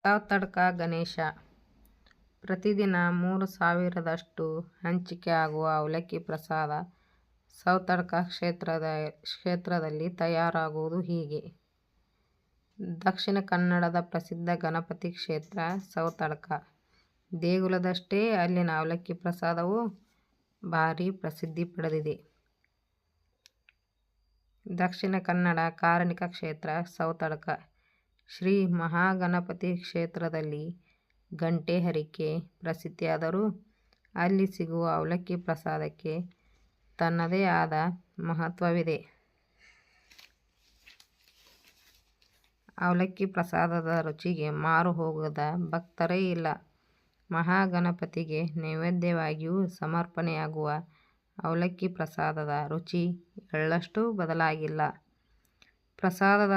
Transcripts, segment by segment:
ಸೌತಡ್ಕ ಗಣೇಶ ಪ್ರತಿದಿನ 3000ದಷ್ಟು ಹಂಚಿಕೆ ಆಗುವ ಅವಲಕ್ಕಿ ಪ್ರಸಾದ ಸೌತಡ್ಕ ಕ್ಷೇತ್ರದಲ್ಲಿ ತಯಾರಾಗುವುದು ಹೀಗೆ. ದಕ್ಷಿಣ ಕನ್ನಡದ ಪ್ರಸಿದ್ಧ ಗಣಪತಿ ಕ್ಷೇತ್ರ ಸೌತಡ್ಕ. ದೇಗುಲದಷ್ಟೇ ಅಲ್ಲಿನ ಅವಲಕ್ಕಿ ಪ್ರಸಾದವು ಭಾರೀ ಪ್ರಸಿದ್ಧಿ ಪಡೆದಿದೆ. ದಕ್ಷಿಣ ಕನ್ನಡ ಕಾರಣಿಕ ಕ್ಷೇತ್ರ ಸೌತಡ್ಕ. ಶ್ರೀ ಮಹಾಗಣಪತಿ ಕ್ಷೇತ್ರದಲ್ಲಿ ಗಂಟೆ ಹರಿಕೆ ಪ್ರಸಿದ್ಧಿಯಾದರೂ ಅಲ್ಲಿ ಸಿಗುವ ಅವಲಕ್ಕಿ ಪ್ರಸಾದಕ್ಕೆ ತನ್ನದೇ ಆದ ಮಹತ್ವವಿದೆ. ಅವಲಕ್ಕಿ ಪ್ರಸಾದದ ರುಚಿಗೆ ಮಾರು ಹೋಗದ ಭಕ್ತರೇ ಇಲ್ಲ. ಮಹಾಗಣಪತಿಗೆ ನೈವೇದ್ಯವಾಗಿಯೂ ಸಮರ್ಪಣೆಯಾಗುವ ಅವಲಕ್ಕಿ ಪ್ರಸಾದದ ರುಚಿ ಎಳ್ಳಷ್ಟೂ ಬದಲಾಗಿಲ್ಲ. ಪ್ರಸಾದದ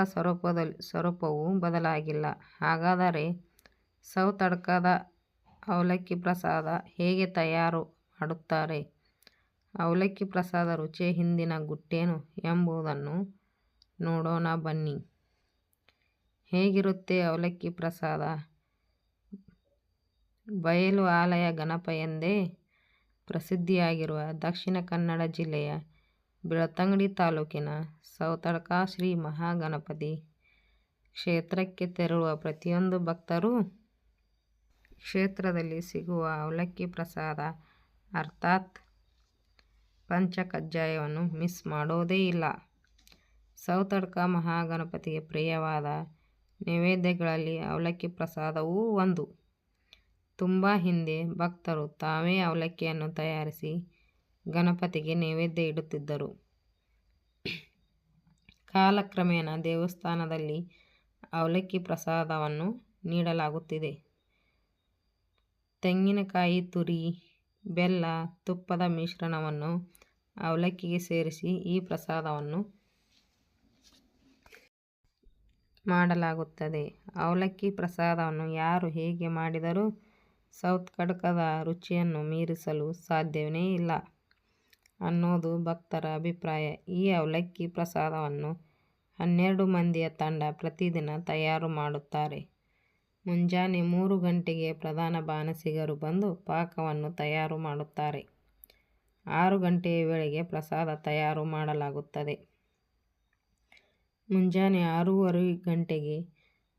ಸ್ವರೂಪವೂ ಬದಲಾಗಿಲ್ಲ. ಹಾಗಾದರೆ ಸೌತಡ್ಕದ ಅವಲಕ್ಕಿ ಪ್ರಸಾದ ಹೇಗೆ ತಯಾರು ಮಾಡುತ್ತಾರೆ? ಅವಲಕ್ಕಿ ಪ್ರಸಾದ ರುಚಿಯ ಹಿಂದಿನ ಗುಟ್ಟೇನು ಎಂಬುದನ್ನು ನೋಡೋಣ ಬನ್ನಿ. ಹೇಗಿರುತ್ತೆ ಅವಲಕ್ಕಿ ಪ್ರಸಾದ? ಬಯಲು ಆಲಯ ಗಣಪ ಎಂದೇ ಪ್ರಸಿದ್ಧಿಯಾಗಿರುವ ದಕ್ಷಿಣ ಕನ್ನಡ ಜಿಲ್ಲೆಯ ಬೆಳ್ತಂಗಡಿ ತಾಲೂಕಿನ ಸೌತಡ್ಕ ಶ್ರೀ ಮಹಾಗಣಪತಿ ಕ್ಷೇತ್ರಕ್ಕೆ ತೆರಳುವ ಪ್ರತಿಯೊಂದು ಭಕ್ತರೂ ಕ್ಷೇತ್ರದಲ್ಲಿ ಸಿಗುವ ಅವಲಕ್ಕಿ ಪ್ರಸಾದ ಅರ್ಥಾತ್ ಪಂಚಕಜ್ಜಾಯವನ್ನು ಮಿಸ್ ಮಾಡೋದೇ ಇಲ್ಲ. ಸೌತಡ್ಕ ಮಹಾಗಣಪತಿಗೆ ಪ್ರಿಯವಾದ ನೈವೇದ್ಯಗಳಲ್ಲಿ ಅವಲಕ್ಕಿ ಪ್ರಸಾದವೂ ಒಂದು. ತುಂಬ ಹಿಂದೆ ಭಕ್ತರು ತಾವೇ ಅವಲಕ್ಕಿಯನ್ನು ತಯಾರಿಸಿ ಗಣಪತಿಗೆ ನೈವೇದ್ಯ ಇಡುತ್ತಿದ್ದರು. ಕಾಲಕ್ರಮೇಣ ದೇವಸ್ಥಾನದಲ್ಲಿ ಅವಲಕ್ಕಿ ಪ್ರಸಾದವನ್ನು ನೀಡಲಾಗುತ್ತಿದೆ. ತೆಂಗಿನಕಾಯಿ ತುರಿ, ಬೆಲ್ಲ, ತುಪ್ಪದ ಮಿಶ್ರಣವನ್ನು ಅವಲಕ್ಕಿಗೆ ಸೇರಿಸಿ ಈ ಪ್ರಸಾದವನ್ನು ಮಾಡಲಾಗುತ್ತದೆ. ಅವಲಕ್ಕಿ ಪ್ರಸಾದವನ್ನು ಯಾರು ಹೇಗೆ ಮಾಡಿದರೂ ಸೌತಡ್ಕದ ರುಚಿಯನ್ನು ಮೀರಿಸಲು ಸಾಧ್ಯವೇ ಇಲ್ಲ ಅನ್ನೋದು ಭಕ್ತರ ಅಭಿಪ್ರಾಯ. ಈ ಅವಲಕ್ಕಿ ಪ್ರಸಾದವನ್ನು 12 ಮಂದಿಯ ತಂಡ ಪ್ರತಿದಿನ ತಯಾರು ಮಾಡುತ್ತಾರೆ. ಮುಂಜಾನೆ 3 ಗಂಟೆಗೆ ಪ್ರಧಾನ ಬಾಣಸಿಗರು ಬಂದು ಪಾಕವನ್ನು ತಯಾರು ಮಾಡುತ್ತಾರೆ. 6 ಗಂಟೆಯ ವೇಳೆಗೆ ಪ್ರಸಾದ ತಯಾರು ಮಾಡಲಾಗುತ್ತದೆ. ಮುಂಜಾನೆ 6:30 ಗಂಟೆಗೆ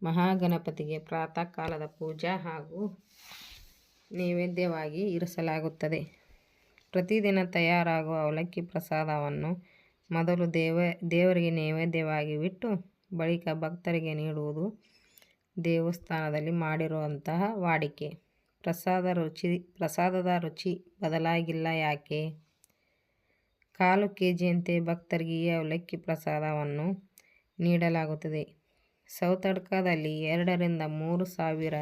ಮಹಾಗಣಪತಿಗೆ ಪ್ರಾತಃ ಕಾಲದ ಪೂಜಾ ಹಾಗೂ ನೈವೇದ್ಯವಾಗಿ ಇರಿಸಲಾಗುತ್ತದೆ. ಪ್ರತಿದಿನ ತಯಾರಾಗುವ ಅವಲಕ್ಕಿ ಪ್ರಸಾದವನ್ನು ಮೊದಲು ದೇವರಿಗೆ ನೈವೇದ್ಯವಾಗಿ ಇಟ್ಟು ಬಳಿಕ ಭಕ್ತರಿಗೆ ನೀಡುವುದು ದೇವಸ್ಥಾನದಲ್ಲಿ ಮಾಡಿರುವಂತಹ ವಾಡಿಕೆ. ಪ್ರಸಾದದ ರುಚಿ ಬದಲಾಗಿಲ್ಲ ಯಾಕೆ? ಕಾಲು ಕೆಜಿಯಂತೆ ಭಕ್ತರಿಗೆ ಈ ಅವಲಕ್ಕಿ ಪ್ರಸಾದವನ್ನು ನೀಡಲಾಗುತ್ತದೆ. ಸೌತಡ್ಕದಲ್ಲಿ 2 ರಿಂದ 3 ಸಾವಿರ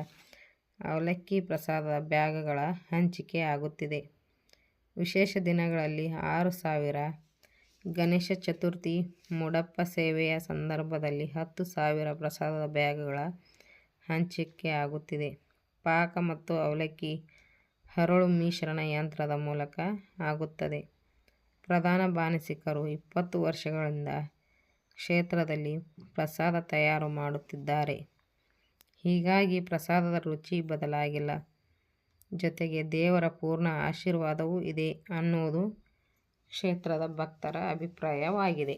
ಅವಲಕ್ಕಿ ಪ್ರಸಾದದ ಬ್ಯಾಗ್ಗಳ ಹಂಚಿಕೆ ಆಗುತ್ತಿದೆ. ವಿಶೇಷ ದಿನಗಳಲ್ಲಿ 6,000, ಗಣೇಶ ಚತುರ್ಥಿ, ಮುಡಪ ಸೇವೆಯ ಸಂದರ್ಭದಲ್ಲಿ 10,000 ಪ್ರಸಾದದ ಬ್ಯಾಗ್ಗಳ ಹಂಚಿಕೆ ಆಗುತ್ತಿದೆ. ಪಾಕ ಮತ್ತು ಅವಲಕ್ಕಿ ಹರಳು ಮಿಶ್ರಣ ಯಂತ್ರದ ಮೂಲಕ ಆಗುತ್ತದೆ. ಪ್ರಧಾನ ಬಾಣಸಿಗರು 20 ವರ್ಷಗಳಿಂದ ಕ್ಷೇತ್ರದಲ್ಲಿ ಪ್ರಸಾದ ತಯಾರು ಮಾಡುತ್ತಿದ್ದಾರೆ. ಹೀಗಾಗಿ ಪ್ರಸಾದದ ರುಚಿ ಬದಲಾಗಿಲ್ಲ. ಜೊತೆಗೆ ದೇವರ ಪೂರ್ಣ ಆಶೀರ್ವಾದವೂ ಇದೆ ಅನ್ನೋದು ಕ್ಷೇತ್ರದ ಭಕ್ತರ ಅಭಿಪ್ರಾಯವಾಗಿದೆ.